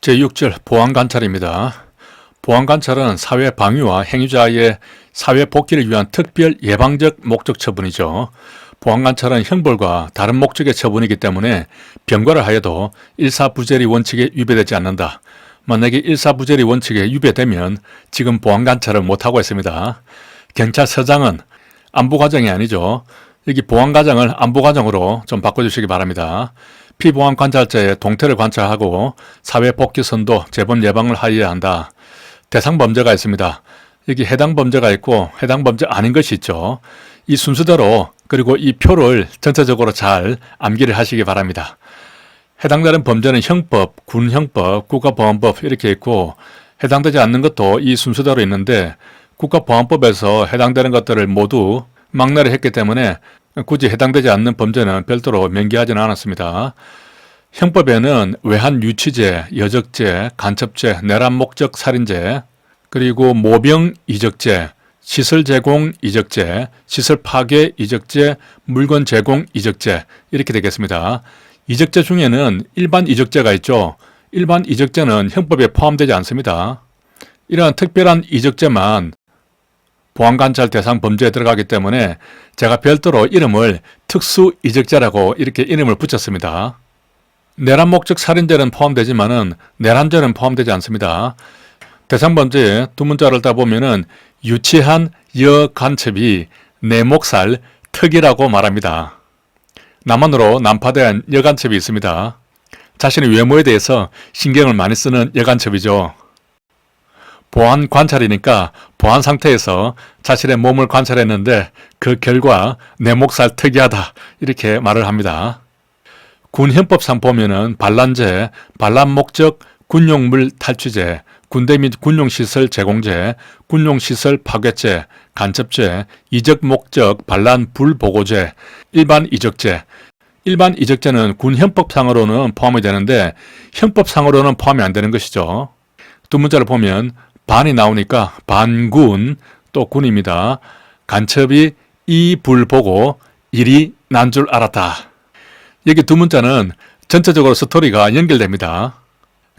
제6절 보안관찰입니다. 보안관찰은 사회 방위와 행위자의 사회 복귀를 위한 특별 예방적 목적 처분이죠. 보안관찰은 형벌과 다른 목적의 처분이기 때문에 병과를 하여도 일사부재리 원칙에 위배되지 않는다. 만약에 일사부재리 원칙에 위배되면 지금 보안관찰을 못하고 있습니다. 경찰서장은 안보과정이 아니죠. 여기 보안과정을 안보과정으로 좀 바꿔주시기 바랍니다. 피보안관찰자의 동태를 관찰하고 사회복귀선도 재범 예방을 하여야 한다. 대상 범죄가 있습니다. 여기 해당 범죄가 있고 해당 범죄 아닌 것이 있죠. 이 순서대로 그리고 이 표를 전체적으로 잘 암기를 하시기 바랍니다. 해당되는 범죄는 형법, 군형법, 국가보안법 이렇게 있고 해당되지 않는 것도 이 순서대로 있는데 국가보안법에서 해당되는 것들을 모두 망라를 했기 때문에 굳이 해당되지 않는 범죄는 별도로 명기하지는 않았습니다. 형법에는 외환 유치죄, 여적죄, 간첩죄, 내란 목적 살인죄, 그리고 모병 이적죄, 시설 제공 이적죄, 시설 파괴 이적죄, 물건 제공 이적죄 이렇게 되겠습니다. 이적죄 중에는 일반 이적죄가 있죠. 일반 이적죄는 형법에 포함되지 않습니다. 이러한 특별한 이적죄만 보안관찰 대상 범죄에 들어가기 때문에 제가 별도로 이름을 특수 이적죄라고 이렇게 이름을 붙였습니다. 내란 목적 살인죄는 포함되지만은 내란죄는 포함되지 않습니다. 대상 범죄의 두 문자를 따보면은 유치한 여간첩이 내 목살 특이라고 말합니다. 남한으로 난파된 여간첩이 있습니다. 자신의 외모에 대해서 신경을 많이 쓰는 여간첩이죠. 보안 관찰이니까 보안 상태에서 자신의 몸을 관찰했는데 그 결과 내 목살 특이하다 이렇게 말을 합니다. 군형법상 보면은 반란죄, 반란 목적 군용물 탈취죄, 군대 및 군용시설 제공죄, 군용시설 파괴죄, 간첩죄, 이적 목적 반란 불보고죄, 일반 이적죄. 일반 이적죄는 군형법상으로는 포함이 되는데 형법상으로는 포함이 안 되는 것이죠. 두 문자를 보면 반이 나오니까 반군 또 군입니다. 간첩이 이 불 보고 일이 난 줄 알았다. 여기 두 문자는 전체적으로 스토리가 연결됩니다.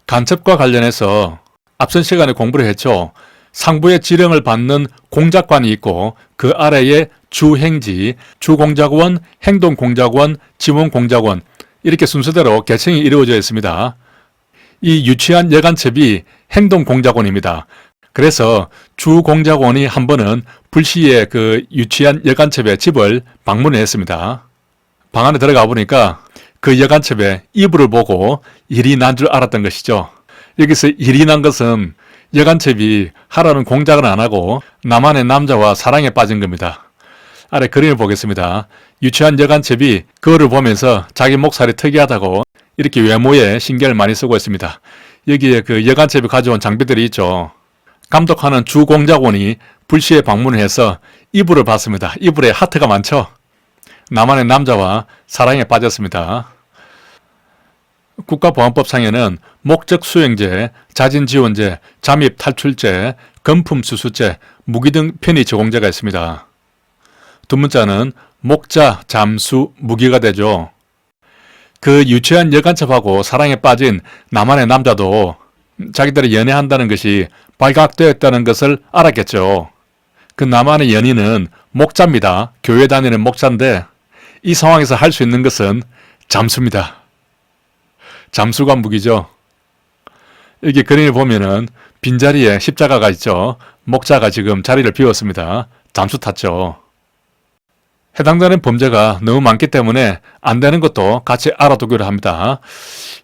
간첩과 관련해서 앞선 시간에 공부를 했죠. 상부의 지령을 받는 공작관이 있고 그 아래에 주행지, 주공작원, 행동공작원, 지원공작원 이렇게 순서대로 계층이 이루어져 있습니다. 이 유치한 여간첩이 행동공작원입니다. 그래서 주공작원이 한 번은 불시에 그 유치한 여간첩의 집을 방문을 했습니다. 방 안에 들어가 보니까 그 여간첩의 이불을 보고 일이 난 줄 알았던 것이죠. 여기서 일이 난 것은 여간첩이 하라는 공작은 안 하고 나만의 남자와 사랑에 빠진 겁니다. 아래 그림을 보겠습니다. 유치한 여간첩이 그거를 보면서 자기 목살이 특이하다고 이렇게 외모에 신경을 많이 쓰고 있습니다. 여기에 그 여간첩이 가져온 장비들이 있죠. 감독하는 주공작원이 불시에 방문을 해서 이불을 봤습니다. 이불에 하트가 많죠. 나만의 남자와 사랑에 빠졌습니다. 국가보안법상에는 목적수행죄, 자진지원죄, 잠입탈출죄, 금품수수죄, 무기 등 편의 제공죄가 있습니다. 두 문자는 목자, 잠수, 무기가 되죠. 그 유치한 여간첩하고 사랑에 빠진 나만의 남자도 자기들이 연애한다는 것이 발각되었다는 것을 알았겠죠. 그 나만의 연인은 목자입니다. 교회 다니는 목자인데 이 상황에서 할 수 있는 것은 잠수입니다. 잠수가 무기죠. 여기 그림을 보면은 빈자리에 십자가가 있죠. 목자가 지금 자리를 비웠습니다. 잠수 탔죠. 해당되는 범죄가 너무 많기 때문에 안 되는 것도 같이 알아두기로 합니다.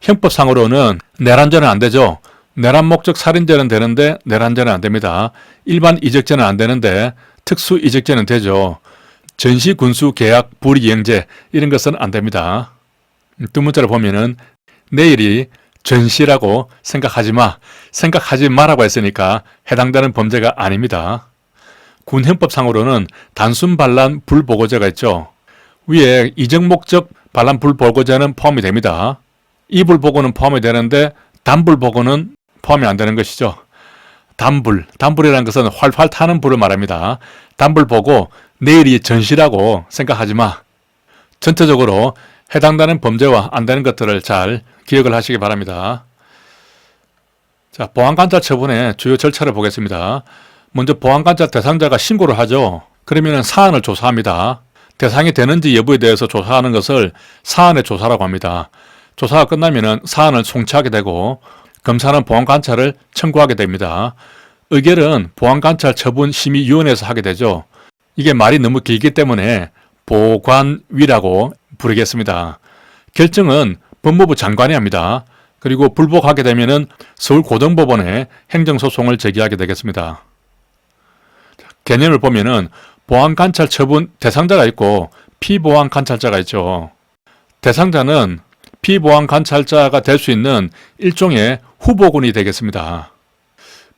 형법상으로는 내란죄는 안 되죠. 내란 목적 살인죄는 되는데 내란죄는 안 됩니다. 일반 이적죄는 안 되는데 특수 이적죄는 되죠. 전시 군수 계약 불이행죄 이런 것은 안 됩니다. 두 문자를 보면은 내일이 전시라고 생각하지 마라고 했으니까 해당되는 범죄가 아닙니다. 군형법상으로는 단순 반란 불보고죄가 있죠. 위에 이적 목적 반란 불보고죄는 포함이 됩니다. 이불보고는 포함이 되는데 단불보고는 포함이 안 되는 것이죠. 단불이라는 것은 활활 타는 불을 말합니다. 단불 보고 내일이 전시라고 생각하지 마. 전체적으로 해당되는 범죄와 안 되는 것들을 잘 기억을 하시기 바랍니다. 자, 보안관찰 처분의 주요 절차를 보겠습니다. 먼저 보안관찰 대상자가 신고를 하죠. 그러면 사안을 조사합니다. 대상이 되는지 여부에 대해서 조사하는 것을 사안의 조사라고 합니다. 조사가 끝나면 사안을 송치하게 되고 검사는 보안관찰을 청구하게 됩니다. 의결은 보안관찰처분심의위원회에서 하게 되죠. 이게 말이 너무 길기 때문에 보관위라고 부르겠습니다. 결정은 법무부 장관이 합니다. 그리고 불복하게 되면 서울고등법원에 행정소송을 제기하게 되겠습니다. 개념을 보면은 보안관찰 처분 대상자가 있고 피보안관찰자가 있죠. 대상자는 피보안관찰자가 될 수 있는 일종의 후보군이 되겠습니다.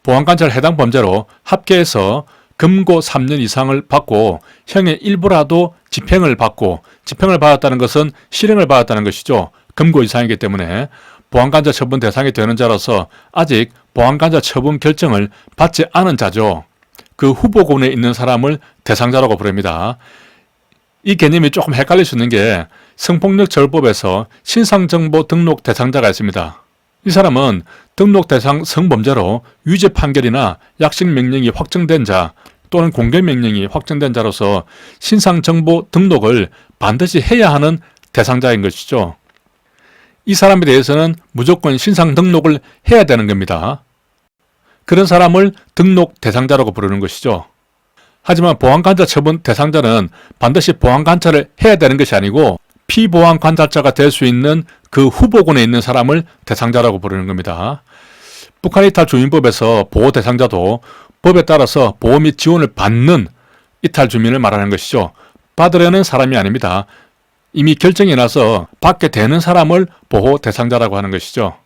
보안관찰 해당 범죄로 합계해서 금고 3년 이상을 받고 형의 일부라도 집행을 받고, 집행을 받았다는 것은 실형을 받았다는 것이죠. 금고 이상이기 때문에 보안관찰 처분 대상이 되는 자로서 아직 보안관찰 처분 결정을 받지 않은 자죠. 그 후보군에 있는 사람을 대상자라고 부릅니다. 이 개념이 조금 헷갈릴 수 있는 게 성폭력처벌법에서 신상정보 등록 대상자가 있습니다. 이 사람은 등록 대상 성범죄로 유죄 판결이나 약식명령이 확정된 자 또는 공개명령이 확정된 자로서 신상정보 등록을 반드시 해야 하는 대상자인 것이죠. 이 사람에 대해서는 무조건 신상 등록을 해야 되는 겁니다. 그런 사람을 등록 대상자라고 부르는 것이죠. 하지만 보안관찰 처분 대상자는 반드시 보안관찰을 해야 되는 것이 아니고 피보안관찰자가 될 수 있는 그 후보군에 있는 사람을 대상자라고 부르는 겁니다. 북한 이탈 주민법에서 보호 대상자도 법에 따라서 보호 및 지원을 받는 이탈 주민을 말하는 것이죠. 받으려는 사람이 아닙니다. 이미 결정이 나서 받게 되는 사람을 보호 대상자라고 하는 것이죠.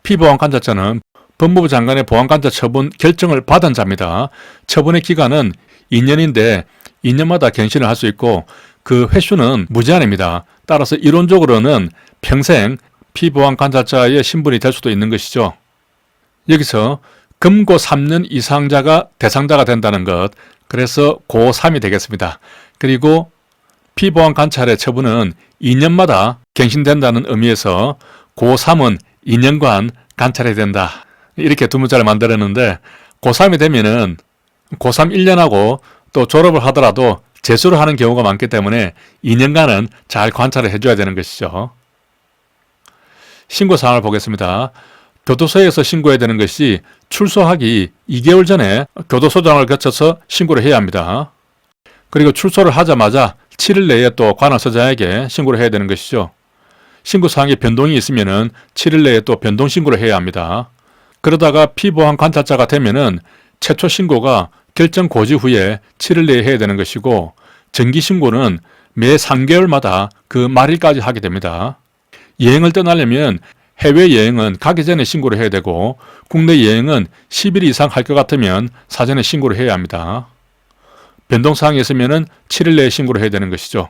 피보안관찰자는 법무부 장관의 보안관찰 처분 결정을 받은 자입니다. 처분의 기간은 2년인데 2년마다 갱신을 할 수 있고 그 횟수는 무제한입니다. 따라서 이론적으로는 평생 피보안관찰자의 신분이 될 수도 있는 것이죠. 여기서 금고 3년 이상자가 대상자가 된다는 것, 그래서 고3이 되겠습니다. 그리고 피보안관찰의 처분은 2년마다 갱신된다는 의미에서 고3은 2년간 관찰해야 된다. 이렇게 두 문자를 만들었는데 고3이 되면은 고3 1년하고 또 졸업을 하더라도 재수를 하는 경우가 많기 때문에 2년간은 잘 관찰을 해줘야 되는 것이죠. 신고사항을 보겠습니다. 교도소에서 신고해야 되는 것이 출소하기 2개월 전에 교도소장을 거쳐서 신고를 해야 합니다. 그리고 출소를 하자마자 7일 내에 또 관할서장에게 신고를 해야 되는 것이죠. 신고사항에 변동이 있으면 7일 내에 또 변동 신고를 해야 합니다. 그러다가 피보안 관찰자가 되면은 최초 신고가 결정 고지 후에 7일 내에 해야 되는 것이고 정기 신고는 매 3개월마다 그 말일까지 하게 됩니다. 여행을 떠나려면 해외여행은 가기 전에 신고를 해야 되고 국내 여행은 10일 이상 할 것 같으면 사전에 신고를 해야 합니다. 변동사항이 있으면 7일 내에 신고를 해야 되는 것이죠.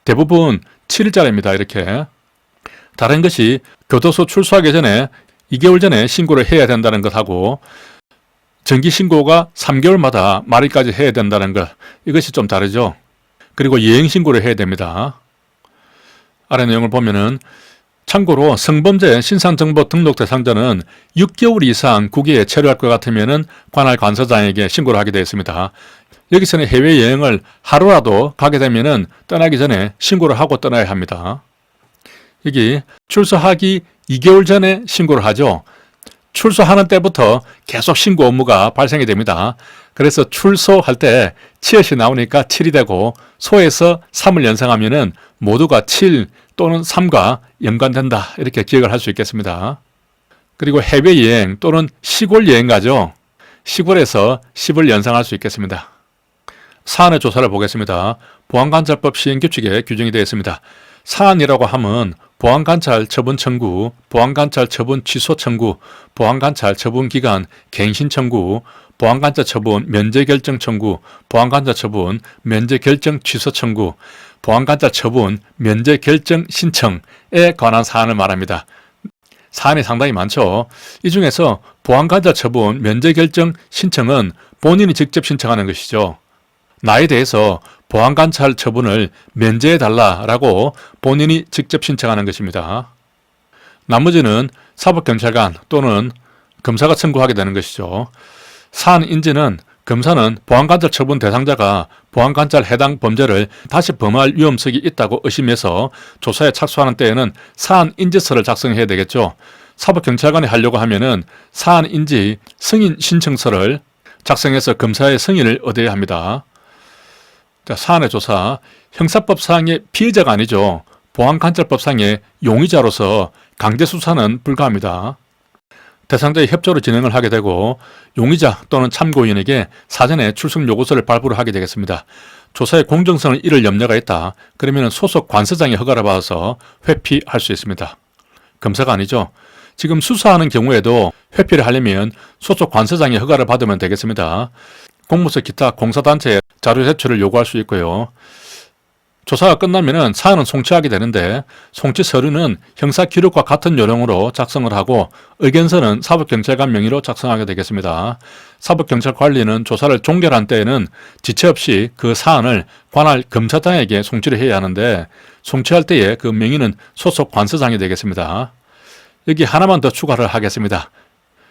대부분 7일짜리입니다. 이렇게. 다른 것이 교도소 출소하기 전에 2개월 전에 신고를 해야 된다는 것하고 정기신고가 3개월마다 말일까지 해야 된다는 것, 이것이 좀 다르죠. 그리고 여행신고를 해야 됩니다. 아래 내용을 보면은 참고로 성범죄 신상정보 등록 대상자는 6개월 이상 국외에 체류할 것 같으면 관할 관서장에게 신고를 하게 되어 있습니다. 여기서는 해외여행을 하루라도 가게 되면 떠나기 전에 신고를 하고 떠나야 합니다. 여기 출소하기 2개월 전에 신고를 하죠. 출소하는 때부터 계속 신고 업무가 발생이 됩니다. 그래서 출소할 때 치읓이 나오니까 7이 되고 소에서 3을 연상하면 모두가 7 또는 3과 연관된다. 이렇게 기억을 할 수 있겠습니다. 그리고 해외여행 또는 시골 여행 가죠. 시골에서 10을 연상할 수 있겠습니다. 사안의 조사를 보겠습니다. 보안관찰법 시행규칙에 규정이 되어 있습니다. 사안이라고 하면 보안관찰 처분 청구, 보안관찰 처분 취소 청구, 보안관찰 처분 기간 갱신 청구, 보안관찰 처분 면제 결정 청구, 보안관찰 처분 면제 결정 취소 청구, 보안관찰 처분 면제 결정 신청에 관한 사안을 말합니다. 사안이 상당히 많죠. 이 중에서 보안관찰 처분 면제 결정 신청은 본인이 직접 신청하는 것이죠. 나에 대해서 보안관찰 처분을 면제해달라라고 본인이 직접 신청하는 것입니다. 나머지는 사법경찰관 또는 검사가 청구하게 되는 것이죠. 사안 인지는 검사는 보안관찰 처분 대상자가 보안관찰 해당 범죄를 다시 범할 위험성이 있다고 의심해서 조사에 착수하는 때에는 사안 인지서를 작성해야 되겠죠. 사법경찰관이 하려고 하면은 사안 인지 승인 신청서를 작성해서 검사의 승인을 얻어야 합니다. 자, 사안의 조사, 형사법상의 피해자가 아니죠. 보안관찰법상의 용의자로서 강제수사는 불가합니다. 대상자의 협조로 진행을 하게 되고 용의자 또는 참고인에게 사전에 출석 요구서를 발부를 하게 되겠습니다. 조사의 공정성을 잃을 염려가 있다. 그러면 소속 관서장의 허가를 받아서 회피할 수 있습니다. 검사가 아니죠. 지금 수사하는 경우에도 회피를 하려면 소속 관서장의 허가를 받으면 되겠습니다. 공무서 기타 공사단체에 자료 제출을 요구할 수 있고요. 조사가 끝나면 사안은 송치하게 되는데 송치 서류는 형사기록과 같은 요령으로 작성을 하고 의견서는 사법경찰관 명의로 작성하게 되겠습니다. 사법경찰관리는 조사를 종결한 때에는 지체 없이 그 사안을 관할 검사장에게 송치를 해야 하는데 송치할 때의 그 명의는 소속 관서장이 되겠습니다. 여기 하나만 더 추가를 하겠습니다.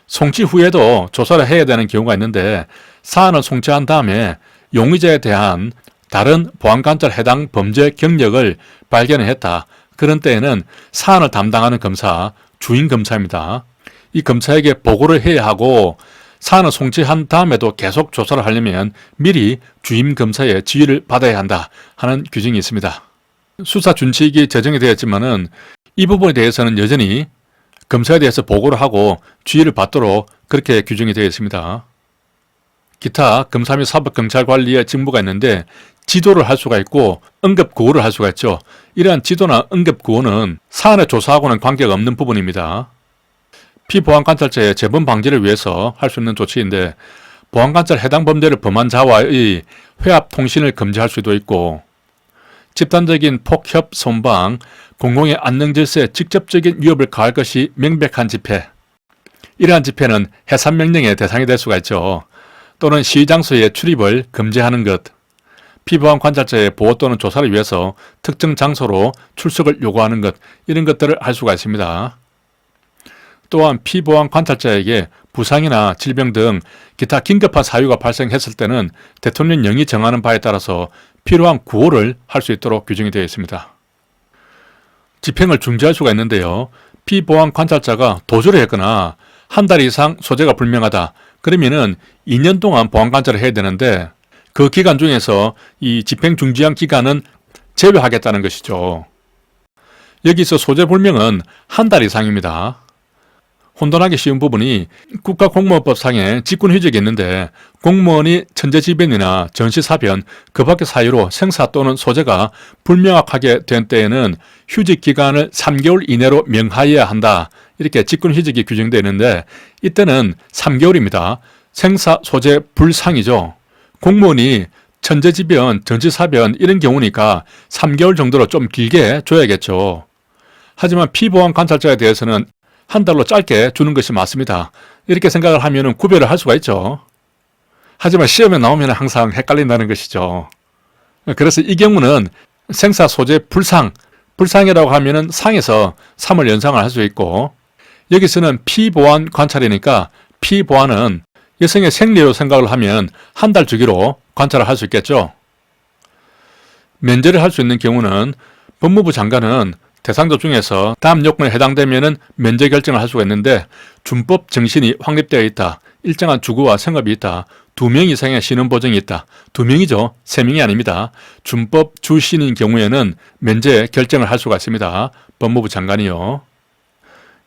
송치 후에도 조사를 해야 되는 경우가 있는데 사안을 송치한 다음에 용의자에 대한 다른 보안관찰 해당 범죄 경력을 발견했다. 그런 때에는 사안을 담당하는 검사, 주임검사입니다. 이 검사에게 보고를 해야 하고 사안을 송치한 다음에도 계속 조사를 하려면 미리 주임검사의 지휘를 받아야 한다 하는 규정이 있습니다. 수사 준칙이 제정이 되었지만은 이 부분에 대해서는 여전히 검사에 대해서 보고를 하고 지휘를 받도록 그렇게 규정이 되어 있습니다. 기타 검사 및 사법경찰관리의 직무가 있는데 지도를 할 수가 있고 응급구호를 할 수가 있죠. 이러한 지도나 응급구호는 사안을 조사하고는 관계가 없는 부분입니다. 피보안관찰자의 재범 방지를 위해서 할 수 있는 조치인데 보안관찰 해당 범죄를 범한 자와의 회합 통신을 금지할 수도 있고 집단적인 폭협, 손방, 공공의 안녕질서에 직접적인 위협을 가할 것이 명백한 집회, 이러한 집회는 해산명령의 대상이 될 수가 있죠. 또는 시위장소의 출입을 금지하는 것, 피보안관찰자의 보호 또는 조사를 위해서 특정 장소로 출석을 요구하는 것, 이런 것들을 할 수가 있습니다. 또한 피보안관찰자에게 부상이나 질병 등 기타 긴급한 사유가 발생했을 때는 대통령령이 정하는 바에 따라서 필요한 구호를 할 수 있도록 규정이 되어 있습니다. 집행을 중지할 수가 있는데요. 피보안관찰자가 도주를 했거나 한 달 이상 소재가 불명하다. 그러면은 2년 동안 보안관찰을 해야 되는데 그 기간 중에서 이 집행 중지한 기간은 제외하겠다는 것이죠. 여기서 소재 불명은 한 달 이상입니다. 혼돈하기 쉬운 부분이 국가공무원법상의 직권휴직이 있는데 공무원이 천재지변이나 전시사변 그 밖의 사유로 생사 또는 소재가 불명확하게 된 때에는 휴직 기간을 3개월 이내로 명하여야 한다. 이렇게 직권휴직이 규정되어 있는데 이때는 3개월입니다. 생사, 소재, 불상이죠. 공무원이 천재지변, 전시사변 이런 경우니까 3개월 정도로 좀 길게 줘야겠죠. 하지만 피보안관찰자에 대해서는 한 달로 짧게 주는 것이 맞습니다. 이렇게 생각을 하면 구별을 할 수가 있죠. 하지만 시험에 나오면 항상 헷갈린다는 것이죠. 그래서 이 경우는 생사, 소재, 불상이라고 하면 상에서 3월 연상을 할 수 있고 여기서는 피보안 관찰이니까 피보안은 여성의 생리로 생각을 하면 한 달 주기로 관찰을 할 수 있겠죠. 면제를 할 수 있는 경우는 법무부 장관은 대상자 중에서 다음 요건에 해당되면 면제 결정을 할 수가 있는데 준법 정신이 확립되어 있다. 일정한 주거와 생업이 있다. 2명 이상의 신원보증이 있다. 2명이죠. 3명이 아닙니다. 준법 주신인 경우에는 면제 결정을 할 수가 있습니다. 법무부 장관이요.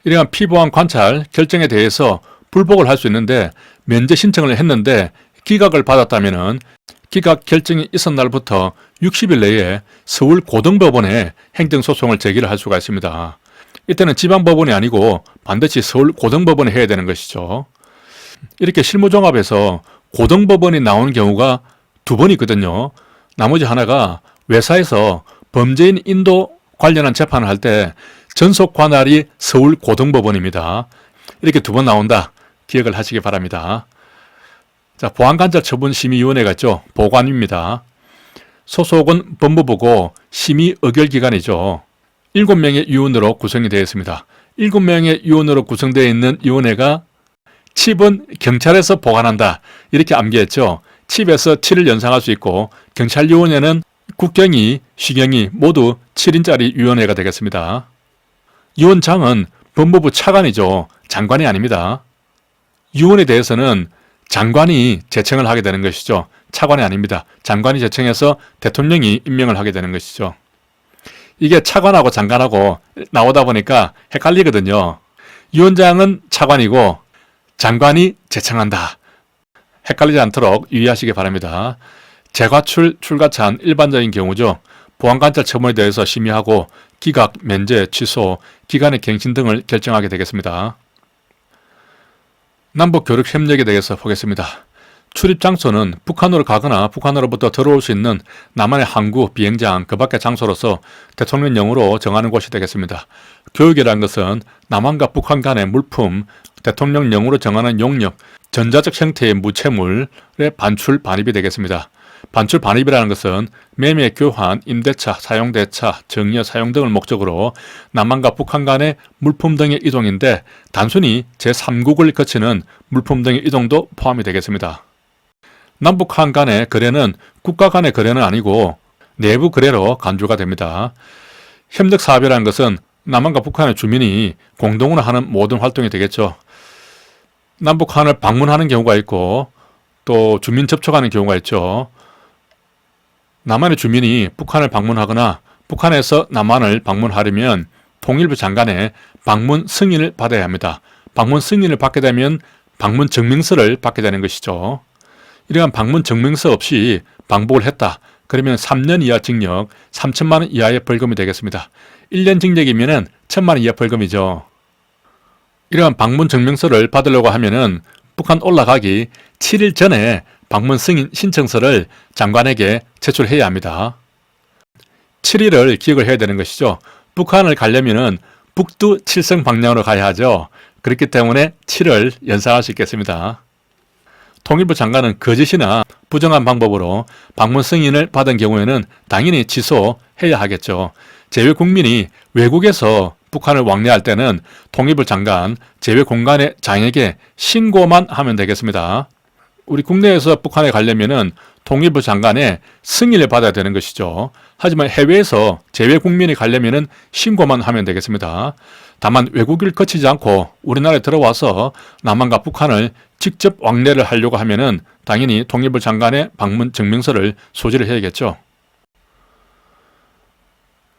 이러한 피보안 관찰 결정에 대해서 불복을 할 수 있는데 면제 신청을 했는데 기각을 받았다면 기각 결정이 있은 날부터 60일 내에 서울 고등법원에 행정소송을 제기를 할 수가 있습니다. 이때는 지방법원이 아니고 반드시 서울 고등법원에 해야 되는 것이죠. 이렇게 실무종합에서 고등법원이 나오는 경우가 2번 있거든요. 나머지 하나가 외사에서 범죄인 인도 관련한 재판을 할 때 전속 관할이 서울 고등법원입니다. 이렇게 2번 나온다. 기억을 하시기 바랍니다. 자, 보안관찰처분심의위원회가 있죠. 보관입니다. 소속은 법무부고 심의 의결기관이죠. 7명의 위원으로 구성이 되어 있습니다. 7명의 위원으로 구성되어 있는 위원회가 칩은 경찰에서 보관한다. 이렇게 암기했죠. 칩에서 7을 연상할 수 있고 경찰위원회는 국경위, 시경위 모두 7인짜리 위원회가 되겠습니다. 위원장은 법무부 차관이죠. 장관이 아닙니다. 위원에 대해서는 장관이 제청을 하게 되는 것이죠. 차관이 아닙니다. 장관이 제청해서 대통령이 임명을 하게 되는 것이죠. 이게 차관하고 장관하고 나오다 보니까 헷갈리거든요. 위원장은 차관이고 장관이 제청한다. 헷갈리지 않도록 유의하시기 바랍니다. 재가출, 출가찬 일반적인 경우죠. 보안관찰 처분에 대해서 심의하고 기각, 면제, 취소, 기간의 갱신 등을 결정하게 되겠습니다. 남북교류협력에 대해서 보겠습니다. 출입 장소는 북한으로 가거나 북한으로부터 들어올 수 있는 남한의 항구, 비행장, 그 밖의 장소로서 대통령령으로 정하는 곳이 되겠습니다. 교육이라는 것은 남한과 북한 간의 물품, 대통령령으로 정하는 용역, 전자적 형태의 무채물의 반출, 반입이 되겠습니다. 반출, 반입이라는 것은 매매, 교환, 임대차, 사용대차, 정려, 사용 등을 목적으로 남한과 북한 간의 물품 등의 이동인데 단순히 제3국을 거치는 물품 등의 이동도 포함이 되겠습니다. 남북한 간의 거래는 국가 간의 거래는 아니고 내부 거래로 간주가 됩니다. 협력사업이라는 것은 남한과 북한의 주민이 공동으로 하는 모든 활동이 되겠죠. 남북한을 방문하는 경우가 있고 또 주민 접촉하는 경우가 있죠. 남한의 주민이 북한을 방문하거나 북한에서 남한을 방문하려면 통일부 장관의 방문 승인을 받아야 합니다. 방문 승인을 받게 되면 방문 증명서를 받게 되는 것이죠. 이러한 방문 증명서 없이 방북을 했다. 그러면 3년 이하 징역, 3천만 원 이하의 벌금이 되겠습니다. 1년 징역이면 1,000만 원 이하 벌금이죠. 이러한 방문 증명서를 받으려고 하면은 북한 올라가기 7일 전에 방문 승인 신청서를 장관에게 제출해야 합니다. 7일을 기억을 해야 되는 것이죠. 북한을 가려면은 북두 칠성 방향으로 가야 하죠. 그렇기 때문에 7을 연상할 수 있겠습니다. 통일부 장관은 거짓이나 부정한 방법으로 방문 승인을 받은 경우에는 당연히 취소해야 하겠죠. 제외 국민이 외국에서 북한을 왕래할 때는 통일부 장관, 제외 공간의 장에게 신고만 하면 되겠습니다. 우리 국내에서 북한에 가려면은 통일부 장관의 승인을 받아야 되는 것이죠. 하지만 해외에서 제외 국민이 가려면은 신고만 하면 되겠습니다. 다만 외국을 거치지 않고 우리나라에 들어와서 남한과 북한을 직접 왕래를 하려고 하면은 당연히 통일부 장관의 방문 증명서를 소지를 해야겠죠.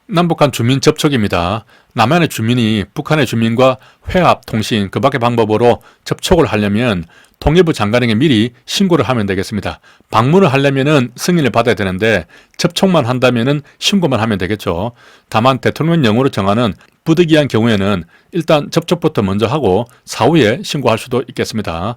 남북한 주민 접촉입니다. 남한의 주민이 북한의 주민과 회합, 통신, 그 밖의 방법으로 접촉을 하려면 통일부 장관에게 미리 신고를 하면 되겠습니다. 방문을 하려면 승인을 받아야 되는데 접촉만 한다면 신고만 하면 되겠죠. 다만 대통령령으로 정하는 부득이한 경우에는 일단 접촉부터 먼저 하고 사후에 신고할 수도 있겠습니다.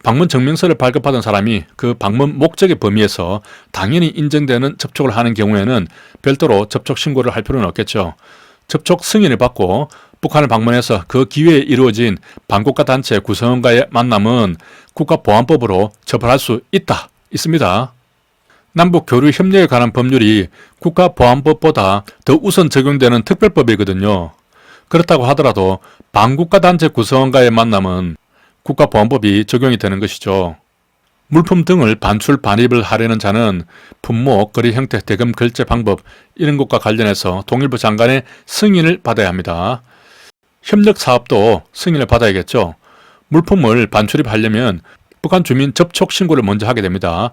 방문 증명서를 발급받은 사람이 그 방문 목적의 범위에서 당연히 인정되는 접촉을 하는 경우에는 별도로 접촉 신고를 할 필요는 없겠죠. 접촉 승인을 받고 북한을 방문해서 그 기회에 이루어진 반국가 단체 구성원과의 만남은 국가보안법으로 처벌할 수 있습니다. 남북 교류 협력에 관한 법률이 국가보안법보다 더 우선 적용되는 특별법이거든요. 그렇다고 하더라도 반국가 단체 구성원과의 만남은 국가보안법이 적용이 되는 것이죠. 물품 등을 반출, 반입을 하려는 자는 품목, 거래 형태, 대금, 결제 방법 이런 것과 관련해서 통일부 장관의 승인을 받아야 합니다. 협력사업도 승인을 받아야겠죠. 물품을 반출입하려면 북한 주민 접촉 신고를 먼저 하게 됩니다.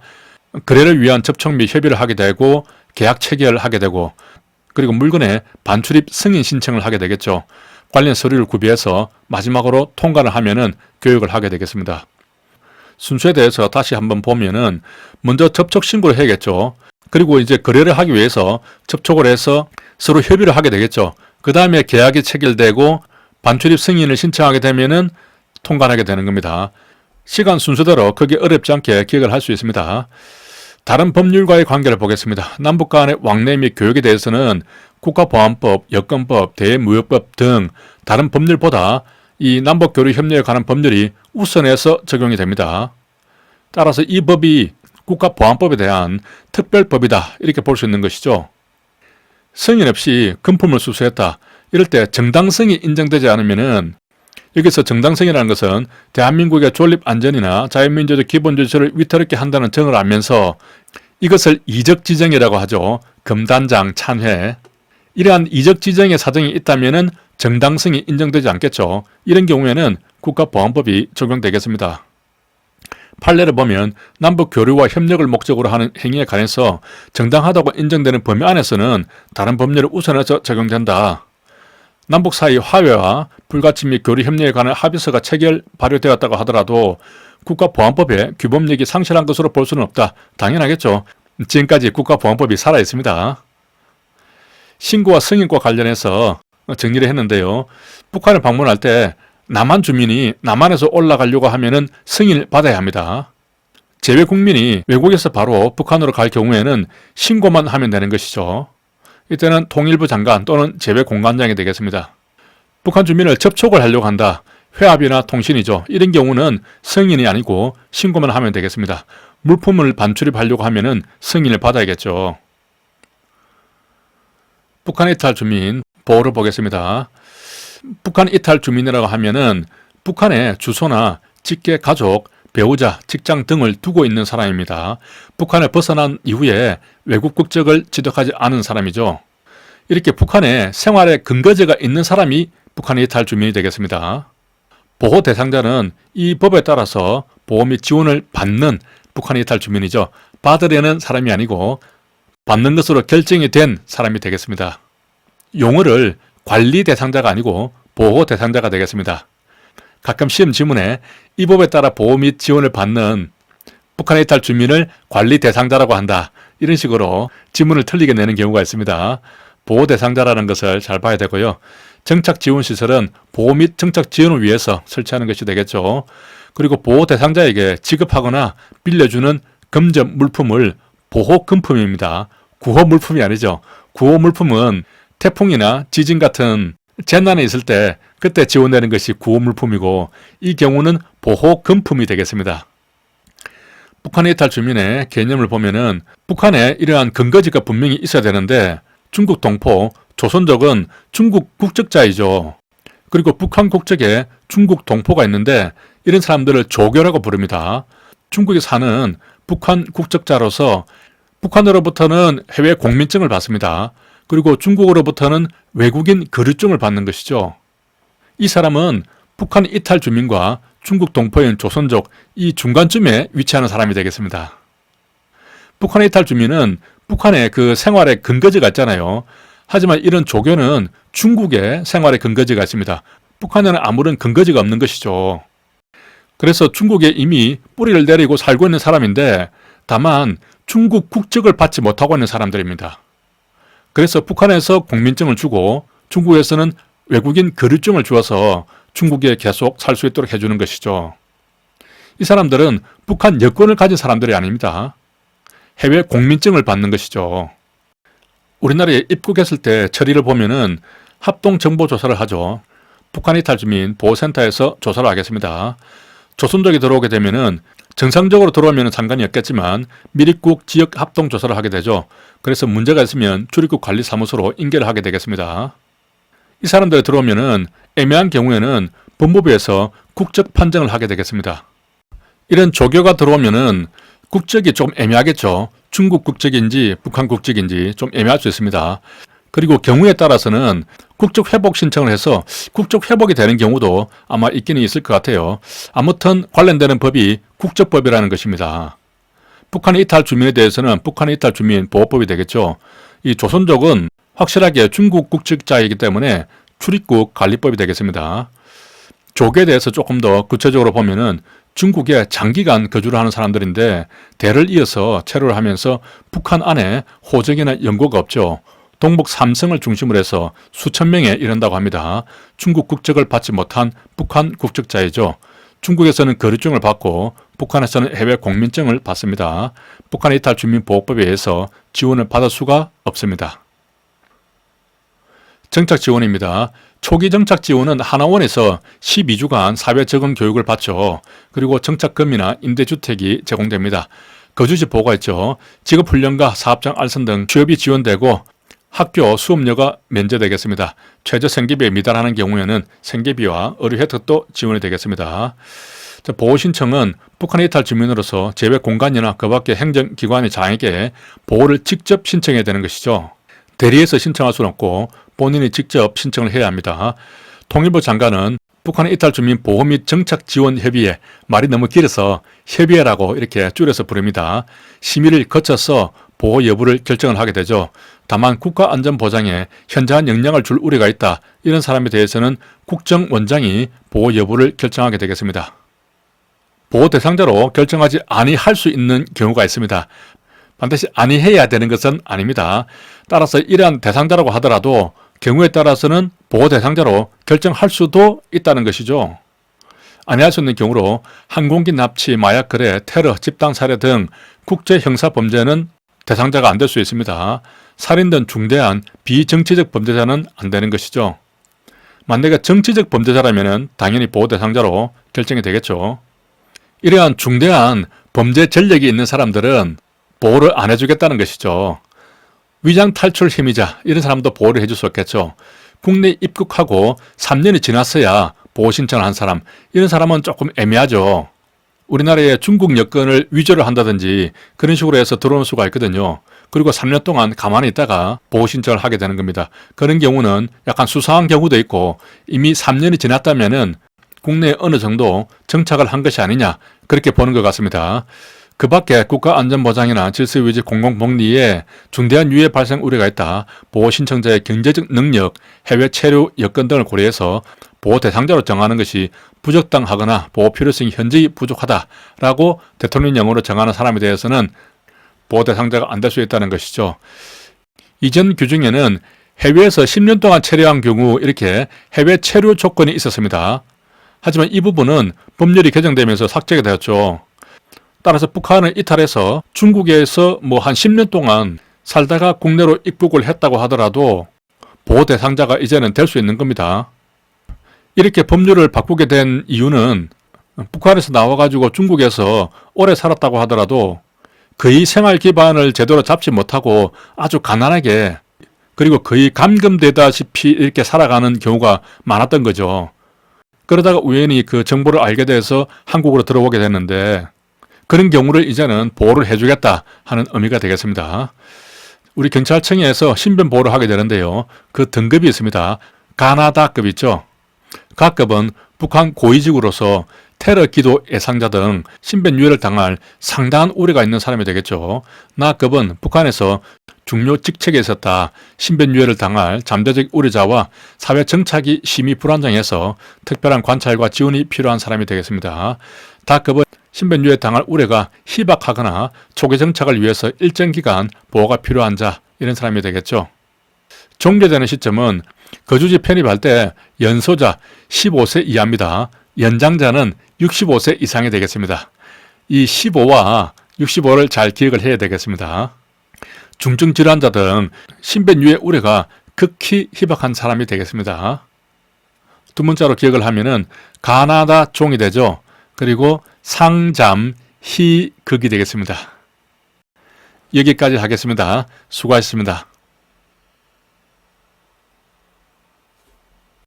거래를 위한 접촉 및 협의를 하게 되고 계약 체결을 하게 되고 그리고 물건의 반출입 승인 신청을 하게 되겠죠. 관련 서류를 구비해서 마지막으로 통과를 하면은 교육을 하게 되겠습니다. 순서에 대해서 다시 한번 보면은 먼저 접촉 신고를 해야겠죠. 그리고 이제 거래를 하기 위해서 접촉을 해서 서로 협의를 하게 되겠죠. 그 다음에 계약이 체결되고 반출입 승인을 신청하게 되면은 통과하게 되는 겁니다. 시간 순서대로 크게 어렵지 않게 기억을 할 수 있습니다. 다른 법률과의 관계를 보겠습니다. 남북 간의 왕래 및 교육에 대해서는 국가보안법, 여권법, 대무역법 등 다른 법률보다 이 남북교류협력에 관한 법률이 우선해서 적용이 됩니다. 따라서 이 법이 국가보안법에 대한 특별법이다 이렇게 볼 수 있는 것이죠. 승인 없이 금품을 수수했다. 이럴 때 정당성이 인정되지 않으면 여기서 정당성이라는 것은 대한민국의 존립 안전이나 자유민주적 기본 질서를 위태롭게 한다는 정을 알면서 이것을 이적지정이라고 하죠. 금단장, 찬회. 이러한 이적지정의 사정이 있다면 정당성이 인정되지 않겠죠. 이런 경우에는 국가보안법이 적용되겠습니다. 판례를 보면 남북 교류와 협력을 목적으로 하는 행위에 관해서 정당하다고 인정되는 범위 안에서는 다른 법률을 우선해서 적용된다. 남북 사이 화해와 불가침 및 교류 협력에 관한 합의서가 체결 발효되었다고 하더라도 국가보안법의 규범력이 상실한 것으로 볼 수는 없다. 당연하겠죠. 지금까지 국가보안법이 살아있습니다. 신고와 승인과 관련해서 정리를 했는데요. 북한을 방문할 때 남한 주민이 남한에서 올라가려고 하면은 승인을 받아야 합니다. 제외 국민이 외국에서 바로 북한으로 갈 경우에는 신고만 하면 되는 것이죠. 이때는 통일부 장관 또는 제외 공관장이 되겠습니다. 북한 주민을 접촉을 하려고 한다. 회합이나 통신이죠. 이런 경우는 승인이 아니고 신고만 하면 되겠습니다. 물품을 반출입하려고 하면은 승인을 받아야겠죠. 북한 이탈 주민 보호를 보겠습니다. 북한 이탈 주민이라고 하면은 북한의 주소나 직계 가족, 배우자, 직장 등을 두고 있는 사람입니다. 북한을 벗어난 이후에 외국 국적을 취득하지 않은 사람이죠. 이렇게 북한에 생활의 근거지가 있는 사람이 북한 이탈 주민이 되겠습니다. 보호 대상자는 이 법에 따라서 보호 및 지원을 받는 북한 이탈 주민이죠. 받으려는 사람이 아니고 받는 것으로 결정이 된 사람이 되겠습니다. 용어를 관리 대상자가 아니고 보호 대상자가 되겠습니다. 가끔 시험 지문에 이 법에 따라 보호 및 지원을 받는 북한 이탈 주민을 관리 대상자라고 한다. 이런 식으로 지문을 틀리게 내는 경우가 있습니다. 보호 대상자라는 것을 잘 봐야 되고요. 정착 지원 시설은 보호 및 정착 지원을 위해서 설치하는 것이 되겠죠. 그리고 보호 대상자에게 지급하거나 빌려주는 금전 물품을 보호 금품입니다. 구호 물품이 아니죠. 구호 물품은 태풍이나 지진 같은 재난이 있을 때 그때 지원되는 것이 구호 물품이고 이 경우는 보호 금품이 되겠습니다. 북한 이탈 주민의 개념을 보면은 북한에 이러한 근거지가 분명히 있어야 되는데 중국 동포, 조선족은 중국 국적자이죠. 그리고 북한 국적에 중국 동포가 있는데 이런 사람들을 조교라고 부릅니다. 중국에 사는 북한 국적자로서 북한으로부터는 해외 공민증을 받습니다. 그리고 중국으로부터는 외국인 거류증을 받는 것이죠. 이 사람은 북한 이탈 주민과 중국 동포인 조선족 이 중간쯤에 위치하는 사람이 되겠습니다. 북한 이탈 주민은 북한의 그 생활의 근거지가 있잖아요. 하지만 이런 조교는 중국의 생활의 근거지가 있습니다. 북한에는 아무런 근거지가 없는 것이죠. 그래서 중국에 이미 뿌리를 내리고 살고 있는 사람인데 다만 중국 국적을 받지 못하고 있는 사람들입니다. 그래서 북한에서 공민증을 주고 중국에서는 외국인 거류증을 주어서 중국에 계속 살 수 있도록 해주는 것이죠. 이 사람들은 북한 여권을 가진 사람들이 아닙니다. 해외 공민증을 받는 것이죠. 우리나라에 입국했을 때 처리를 보면은 합동정보조사를 하죠. 북한 이탈 주민 보호센터에서 조사를 하겠습니다. 조선족이 들어오게 되면은 정상적으로 들어오면 상관이 없겠지만 미입국 지역 합동조사를 하게 되죠. 그래서 문제가 있으면 출입국 관리사무소로 인계를 하게 되겠습니다. 이 사람들이 들어오면은 애매한 경우에는 법무부에서 국적 판정을 하게 되겠습니다. 이런 조교가 들어오면은 국적이 좀 애매하겠죠. 중국 국적인지 북한 국적인지 좀 애매할 수 있습니다. 그리고 경우에 따라서는 국적 회복 신청을 해서 국적 회복이 되는 경우도 아마 있기는 있을 것 같아요. 아무튼 관련되는 법이 국적법이라는 것입니다. 북한 이탈 주민에 대해서는 북한 이탈 주민 보호법이 되겠죠. 이 조선족은 확실하게 중국 국적자이기 때문에 출입국 관리법이 되겠습니다. 조교에 대해서 조금 더 구체적으로 보면은 중국에 장기간 거주를 하는 사람들인데 대를 이어서 체류를 하면서 북한 안에 호적이나 연고가 없죠. 동북 3성을 중심으로 해서 수천 명에 이른다고 합니다. 중국 국적을 받지 못한 북한 국적자이죠. 중국에서는 거류증을 받고 북한에서는 해외 공민증을 받습니다. 북한 이탈 주민보호법에 의해서 지원을 받을 수가 없습니다. 정착 지원입니다. 초기 정착 지원은 하나원에서 12주간 사회 적응 교육을 받죠. 그리고 정착금이나 임대주택이 제공됩니다. 거주지 보호가 있죠. 직업훈련과 사업장 알선 등 취업이 지원되고 학교 수업료가 면제되겠습니다. 최저 생계비에 미달하는 경우에는 생계비와 의료 혜택도 지원이 되겠습니다. 보호 신청은 북한에 이탈 주민으로서 제외 공간이나 그 밖의 행정기관의 장에게 보호를 직접 신청해야 되는 것이죠. 대리해서 신청할 수는 없고 본인이 직접 신청을 해야 합니다. 통일부 장관은 북한의 이탈 주민 보호 및 정착 지원 협의회, 말이 너무 길어서 협의회라고 이렇게 줄여서 부릅니다. 심의를 거쳐서 보호 여부를 결정을 하게 되죠. 다만 국가안전보장에 현저한 영향을 줄 우려가 있다. 이런 사람에 대해서는 국정원장이 보호 여부를 결정하게 되겠습니다. 보호 대상자로 결정하지 아니할 수 있는 경우가 있습니다. 반드시 아니해야 되는 것은 아닙니다. 따라서 이러한 대상자라고 하더라도 경우에 따라서는 보호 대상자로 결정할 수도 있다는 것이죠. 아니할 수 있는 경우로 항공기 납치, 마약 거래, 테러, 집단 살해 등 국제 형사 범죄는 대상자가 안 될 수 있습니다. 살인 등 중대한 비정치적 범죄자는 안 되는 것이죠. 만약에 정치적 범죄자라면 당연히 보호 대상자로 결정이 되겠죠. 이러한 중대한 범죄 전력이 있는 사람들은 보호를 안 해주겠다는 것이죠. 위장 탈출 혐의자 이런 사람도 보호를 해줄 수 없겠죠. 국내 입국하고 3년이 지났어야 보호 신청을 한 사람, 이런 사람은 조금 애매하죠. 우리나라에 중국 여권을 위조를 한다든지 그런 식으로 해서 들어올 수가 있거든요. 그리고 3년 동안 가만히 있다가 보호 신청을 하게 되는 겁니다. 그런 경우는 약간 수상한 경우도 있고 이미 3년이 지났다면은 국내에 어느 정도 정착을 한 것이 아니냐, 그렇게 보는 것 같습니다. 그 밖에 국가안전보장이나 질서유지 공공복리에 중대한 유해 발생 우려가 있다. 보호 신청자의 경제적 능력, 해외 체류 여건 등을 고려해서 보호 대상자로 정하는 것이 부적당하거나 보호 필요성이 현저히 부족하다라고 대통령령으로 정하는 사람에 대해서는 보호 대상자가 안 될 수 있다는 것이죠. 이전 규정에는 해외에서 10년 동안 체류한 경우 이렇게 해외 체류 조건이 있었습니다. 하지만 이 부분은 법률이 개정되면서 삭제가 되었죠. 따라서 북한을 이탈해서 중국에서 한 10년 동안 살다가 국내로 입국을 했다고 하더라도 보호 대상자가 이제는 될 수 있는 겁니다. 이렇게 법률을 바꾸게 된 이유는 북한에서 나와가지고 중국에서 오래 살았다고 하더라도 거의 생활 기반을 제대로 잡지 못하고 아주 가난하게, 그리고 거의 감금되다시피 이렇게 살아가는 경우가 많았던 거죠. 그러다가 우연히 그 정보를 알게 돼서 한국으로 들어오게 됐는데 그런 경우를 이제는 보호를 해주겠다 하는 의미가 되겠습니다. 우리 경찰청에서 신변 보호를 하게 되는데요. 그 등급이 있습니다. 가나다급 있죠. 가급은 북한 고위직으로서 테러 기도 예상자 등 신변 유해를 당할 상당한 우려가 있는 사람이 되겠죠. 나급은 북한에서 중요 직책에 있었다, 신변 유해를 당할 잠재적 우려자와 사회 정착이 심히 불안정해서 특별한 관찰과 지원이 필요한 사람이 되겠습니다. 다급은 신변 유해 당할 우려가 희박하거나 초기 정착을 위해서 일정 기간 보호가 필요한 자, 이런 사람이 되겠죠. 종료되는 시점은 거주지 편입할 때 연소자 15세 이하입니다. 연장자는 65세 이상이 되겠습니다. 이 15와 65를 잘 기억을 해야 되겠습니다. 중증 질환자 등 신변 유해 우려가 극히 희박한 사람이 되겠습니다. 두 문자로 기억을 하면은 가나다 종이 되죠. 그리고 상잠 희극이 되겠습니다. 여기까지 하겠습니다. 수고하셨습니다.